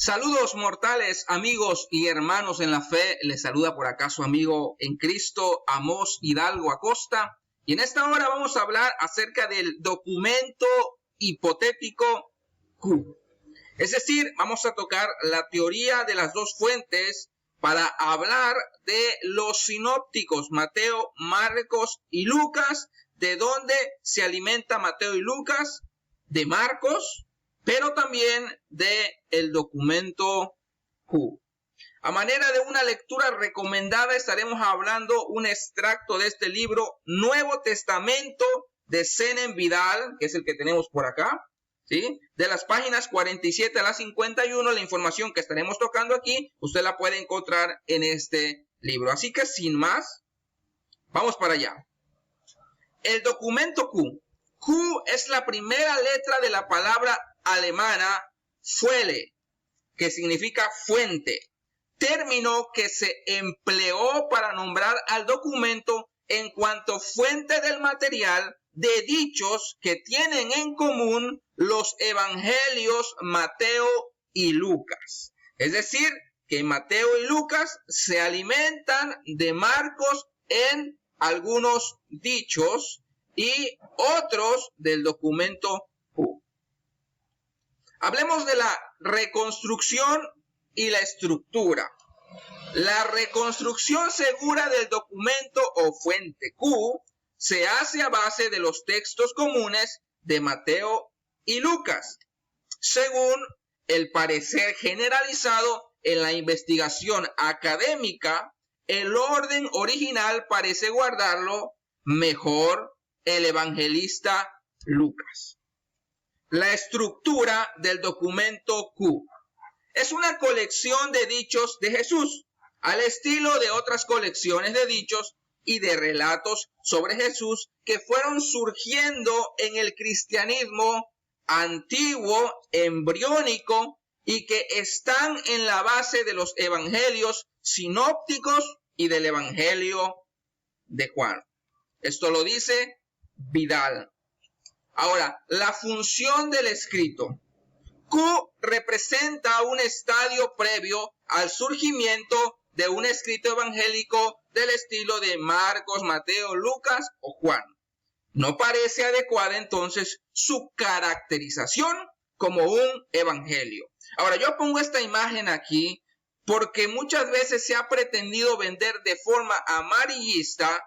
Saludos mortales, amigos y hermanos en la fe. Les saluda por acá su amigo en Cristo, Amós Hidalgo Acosta. Y en esta hora vamos a hablar acerca del documento hipotético Q. Es decir, vamos a tocar la teoría de las dos fuentes para hablar de los sinópticos, Mateo, Marcos y Lucas, de dónde se alimenta Mateo y Lucas, de Marcos, pero también de el documento Q. A manera de una lectura recomendada estaremos hablando un extracto de este libro Nuevo Testamento de Zenén Vidal, que es el que tenemos por acá, ¿sí? De las páginas 47 a las 51, la información que estaremos tocando aquí, usted la puede encontrar en este libro. Así que sin más, vamos para allá. El documento Q. Q es la primera letra de la palabra alemana Quelle, que significa fuente, término que se empleó para nombrar al documento en cuanto fuente del material de dichos que tienen en común los evangelios Mateo y Lucas. Es decir, que Mateo y Lucas se alimentan de Marcos en algunos dichos y otros del documento Q. Hablemos de la reconstrucción y la estructura. La reconstrucción segura del documento o fuente Q se hace a base de los textos comunes de Mateo y Lucas. Según el parecer generalizado en la investigación académica, el orden original parece guardarlo mejor el evangelista Lucas. La estructura del documento Q es una colección de dichos de Jesús, al estilo de otras colecciones de dichos y de relatos sobre Jesús que fueron surgiendo en el cristianismo antiguo, embriónico, y que están en la base de los evangelios sinópticos y del evangelio de Juan. Esto lo dice Vidal. Ahora, la función del escrito. Q representa un estadio previo al surgimiento de un escrito evangélico del estilo de Marcos, Mateo, Lucas o Juan. No parece adecuada entonces su caracterización como un evangelio. Ahora, yo pongo esta imagen aquí porque muchas veces se ha pretendido vender de forma amarillista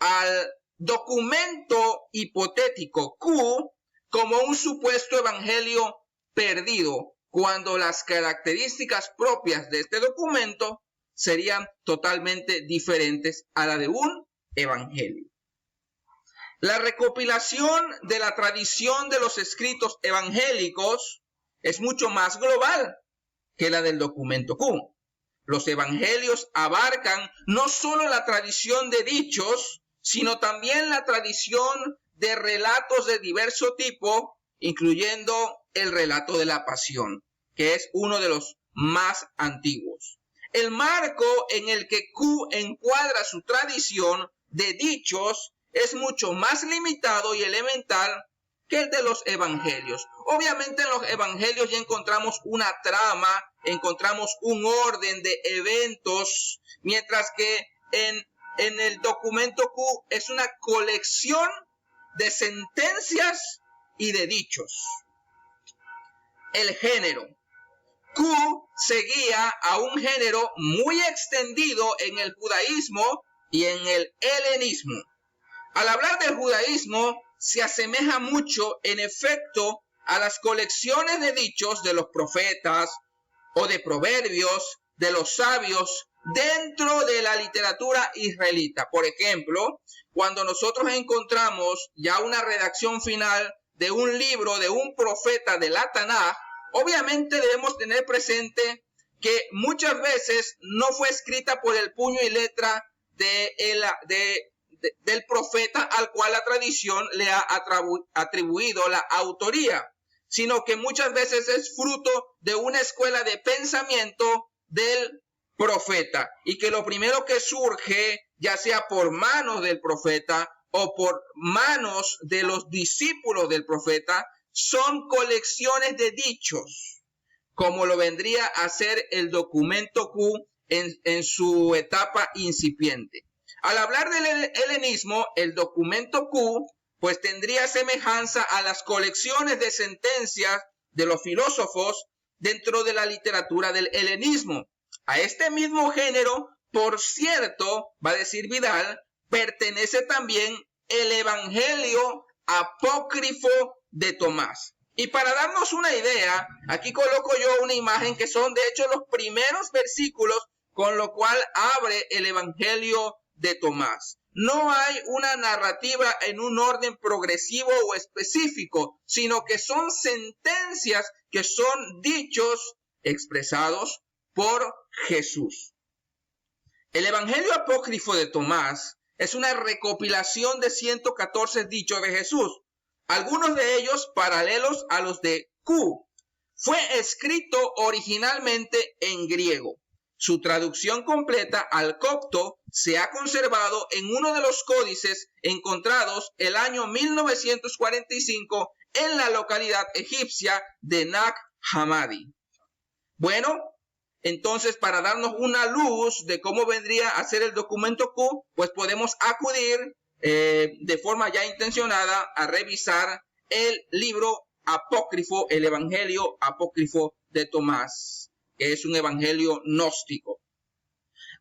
al documento hipotético Q como un supuesto evangelio perdido, cuando las características propias de este documento serían totalmente diferentes a la de un evangelio. La recopilación de la tradición de los escritos evangélicos es mucho más global que la del documento Q. Los evangelios abarcan no solo la tradición de dichos, sino también la tradición de relatos de diverso tipo, incluyendo el relato de la pasión, que es uno de los más antiguos. El marco en el que Q encuadra su tradición de dichos es mucho más limitado y elemental que el de los evangelios. Obviamente en los evangelios ya encontramos una trama, encontramos un orden de eventos, mientras que en el documento Q es una colección de sentencias y de dichos. El género. Q seguía a un género muy extendido en el judaísmo y en el helenismo. Al hablar del judaísmo, se asemeja mucho, en efecto, a las colecciones de dichos de los profetas o de proverbios de los sabios dentro de la literatura israelita. Por ejemplo, cuando nosotros encontramos ya una redacción final de un libro de un profeta de la Tanaj, obviamente debemos tener presente que muchas veces no fue escrita por el puño y letra del profeta al cual la tradición le ha atribuido la autoría, sino que muchas veces es fruto de una escuela de pensamiento del profeta, y que lo primero que surge, ya sea por manos del profeta o por manos de los discípulos del profeta, son colecciones de dichos, como lo vendría a ser el documento Q en su etapa incipiente. Al hablar del helenismo, el documento Q pues tendría semejanza a las colecciones de sentencias de los filósofos dentro de la literatura del helenismo. A este mismo género, por cierto, va a decir Vidal, pertenece también el Evangelio apócrifo de Tomás. Y para darnos una idea, aquí coloco yo una imagen que son de hecho los primeros versículos con lo cual abre el Evangelio de Tomás. No hay una narrativa en un orden progresivo o específico, sino que son sentencias que son dichos expresados por Jesús. El Evangelio apócrifo de Tomás es una recopilación de 114 dichos de Jesús, algunos de ellos paralelos a los de Q. Fue escrito originalmente en griego. Su traducción completa al copto se ha conservado en uno de los códices encontrados el año 1945 en la localidad egipcia de Nag Hammadi. Bueno, entonces para darnos una luz de cómo vendría a ser el documento Q, pues podemos acudir de forma ya intencionada a revisar el libro apócrifo, el Evangelio apócrifo de Tomás, que es un evangelio gnóstico.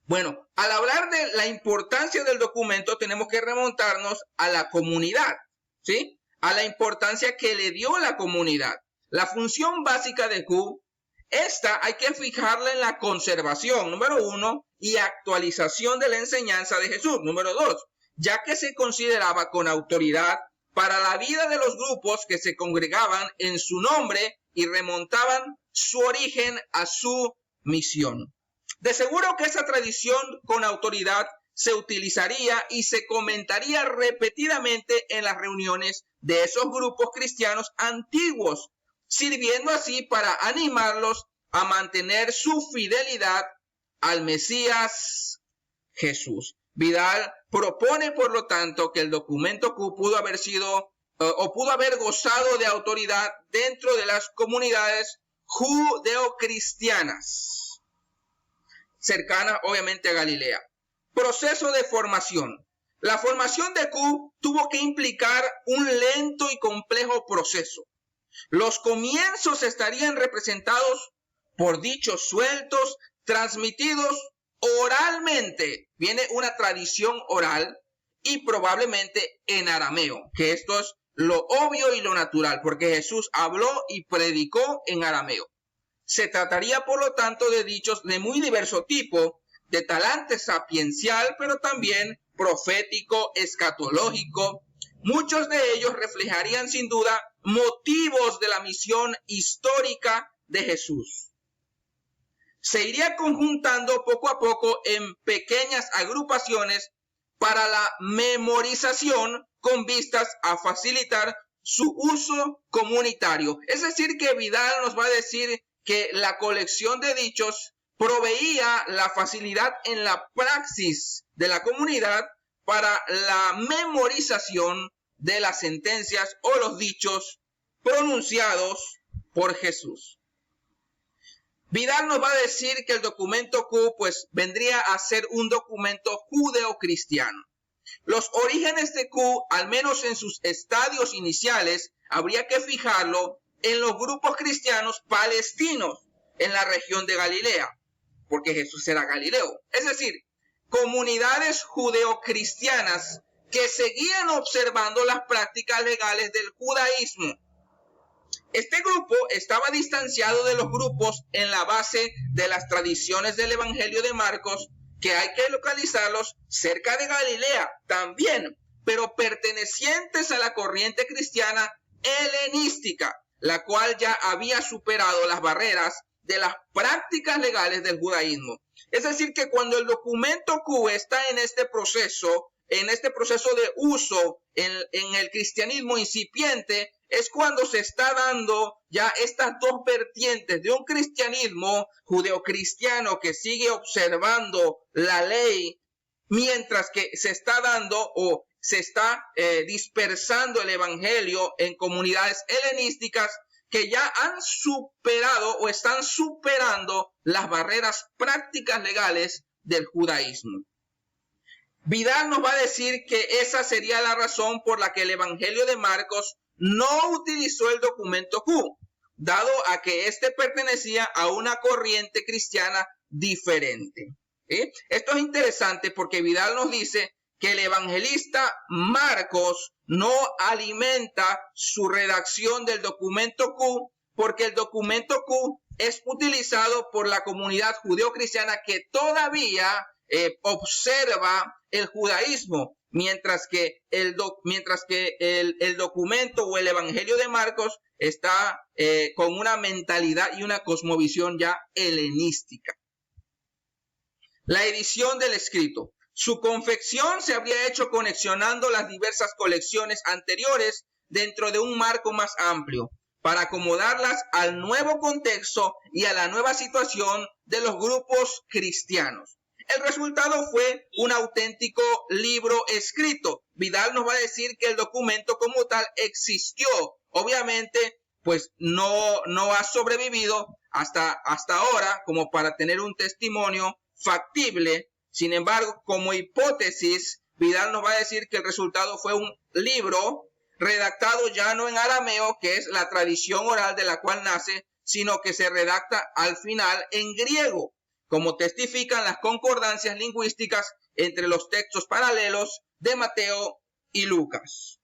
Bueno, al hablar de la importancia del documento, tenemos que remontarnos a la comunidad, ¿sí? A la importancia que le dio la comunidad. La función básica de Q, esta hay que fijarla en la conservación, número 1, y actualización de la enseñanza de Jesús, número 2, ya que se consideraba con autoridad para la vida de los grupos que se congregaban en su nombre y remontaban su origen a su misión. De seguro que esa tradición con autoridad se utilizaría y se comentaría repetidamente en las reuniones de esos grupos cristianos antiguos, sirviendo así para animarlos a mantener su fidelidad al Mesías Jesús. Vidal propone, por lo tanto, que el documento Q pudo haber gozado de autoridad dentro de las comunidades judeocristianas, cercanas obviamente a Galilea. Proceso de formación. La formación de Q tuvo que implicar un lento y complejo proceso. Los comienzos estarían representados por dichos sueltos, transmitidos oralmente. Viene una tradición oral y probablemente en arameo, que esto es lo obvio y lo natural, porque Jesús habló y predicó en arameo. Se trataría, por lo tanto, de dichos de muy diverso tipo, de talante sapiencial, pero también profético, escatológico. Muchos de ellos reflejarían sin duda motivos de la misión histórica de Jesús. Se iría conjuntando poco a poco en pequeñas agrupaciones para la memorización con vistas a facilitar su uso comunitario. Es decir, que Vidal nos va a decir que la colección de dichos proveía la facilidad en la praxis de la comunidad para la memorización de las sentencias o los dichos pronunciados por Jesús. Vidal nos va a decir que el documento Q pues vendría a ser un documento judeocristiano. Los orígenes de Q, al menos en sus estadios iniciales, habría que fijarlo en los grupos cristianos palestinos en la región de Galilea, porque Jesús era Galileo. Es decir, comunidades judeocristianas que seguían observando las prácticas legales del judaísmo. Este grupo estaba distanciado de los grupos en la base de las tradiciones del Evangelio de Marcos, que hay que localizarlos cerca de Galilea también, pero pertenecientes a la corriente cristiana helenística, la cual ya había superado las barreras de las prácticas legales del judaísmo. Es decir, que cuando el documento Q está en este proceso de uso en el cristianismo incipiente, es cuando se está dando ya estas dos vertientes de un cristianismo judeocristiano que sigue observando la ley, mientras que se está dando o se está dispersando el evangelio en comunidades helenísticas que ya han superado o están superando las barreras prácticas legales del judaísmo. Vidal nos va a decir que esa sería la razón por la que el Evangelio de Marcos no utilizó el documento Q, dado a que éste pertenecía a una corriente cristiana diferente. ¿Sí? Esto es interesante porque Vidal nos dice que el evangelista Marcos no alimenta su redacción del documento Q porque el documento Q es utilizado por la comunidad judeo-cristiana que todavía observa el judaísmo, mientras que el documento o el evangelio de Marcos está con una mentalidad y una cosmovisión ya helenística. La edición del escrito. Su confección se habría hecho conexionando las diversas colecciones anteriores dentro de un marco más amplio, para acomodarlas al nuevo contexto y a la nueva situación de los grupos cristianos. El resultado fue un auténtico libro escrito. Vidal nos va a decir que el documento como tal existió. Obviamente, pues no ha sobrevivido hasta ahora como para tener un testimonio factible. Sin embargo, como hipótesis, Vidal nos va a decir que el resultado fue un libro redactado ya no en arameo, que es la tradición oral de la cual nace, sino que se redacta al final en griego, como testifican las concordancias lingüísticas entre los textos paralelos de Mateo y Lucas.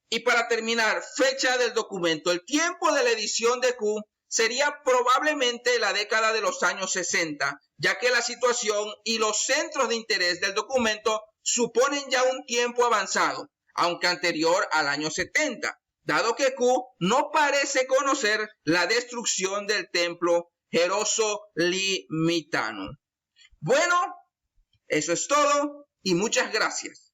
Y para terminar, fecha del documento. El tiempo de la edición de Q sería probablemente la década de los años 60, ya que la situación y los centros de interés del documento suponen ya un tiempo avanzado, aunque anterior al año 70, dado que Q no parece conocer la destrucción del templo jerosolimítano. Bueno, eso es todo y muchas gracias.